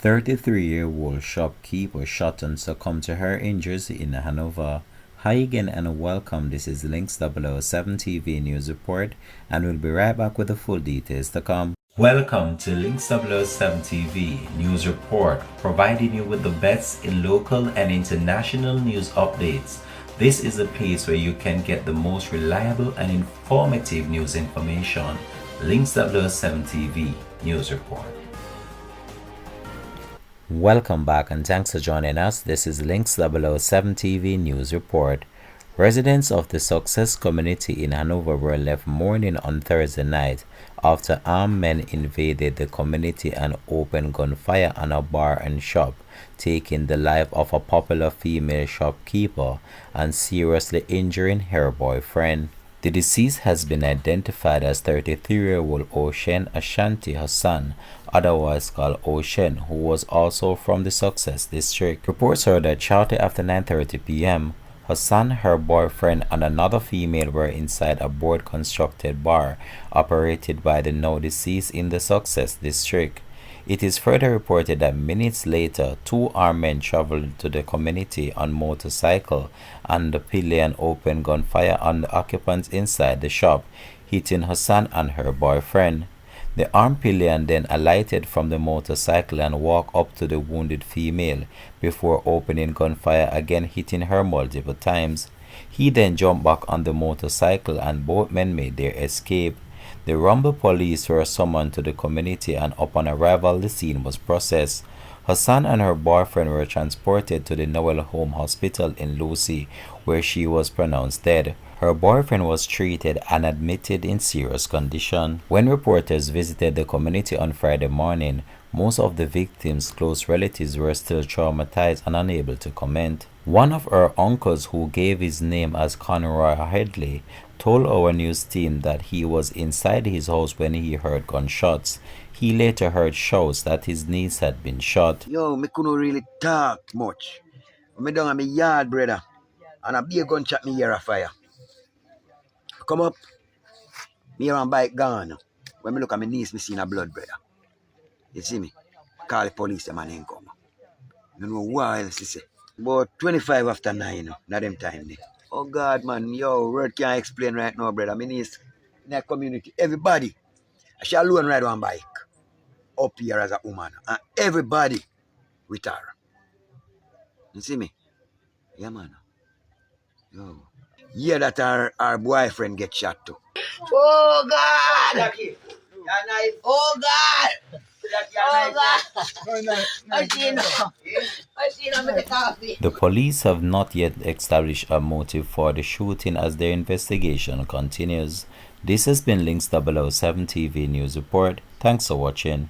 33-year-old shopkeeper shot and succumbed to her injuries in Hanover. Hi again and welcome. This is Links 007 TV News Report, and we'll be right back with the full details to come. Welcome to Links 007 TV News Report, providing you with the best in local and international news updates. This is a place where you can get the most reliable and informative news information. Links 007 TV News Report. Welcome back and thanks for joining us. This is Links 007 TV News Report. Residents of the Success community in Hanover were left mourning on Thursday night after armed men invaded the community and opened gunfire on a bar and shop, taking the life of a popular female shopkeeper and seriously injuring her boyfriend. The deceased has been identified as 33-year-old Oshen Ashanti Hassan, otherwise called Oshen, who was also from the Success district. Reports are that shortly after 9:30 p.m., Hassan, her boyfriend, and another female were inside a board-constructed bar operated by the now deceased in the Success district. It is further reported that minutes later, two armed men traveled to the community on motorcycle and the pillion opened gunfire on the occupants inside the shop, hitting Hassan and her boyfriend. The armed pillion then alighted from the motorcycle and walked up to the wounded female before opening gunfire again, hitting her multiple times. He then jumped back on the motorcycle and both men made their escape. The Rumble police were summoned to the community, and upon arrival the scene was processed. Hassan and her boyfriend were transported to the Noel Home Hospital in Lucy, where she was pronounced dead. Her boyfriend was treated and admitted in serious condition. When reporters visited the community on Friday morning, most of the victims' close relatives were still traumatized and unable to comment. One of her uncles, who gave his name as Conroy Headley, told our news team that he was inside his house when he heard gunshots. He later heard shouts that his niece had been shot. Yo, me couldn't really talk much. Me down at my yard, brother, and a big gunshot me hear a fire. Come up, me hear one bike gone. When me look at my niece, me see a blood, brother. You see me? Call the police, the man ain't come. You know what else he say? About 25 after 9, not them time there. Oh God, man, yo, word can't explain right now, brother. My niece in that community, everybody, she alone ride one bike up here as a woman, and everybody with her. You see me? Yeah, man. Yo. Yeah, that our boyfriend get shot too. Oh God! Oh God! Oh God! The police have not yet established a motive for the shooting as their investigation continues. This has been Links 007 TV News Report. Thanks for watching.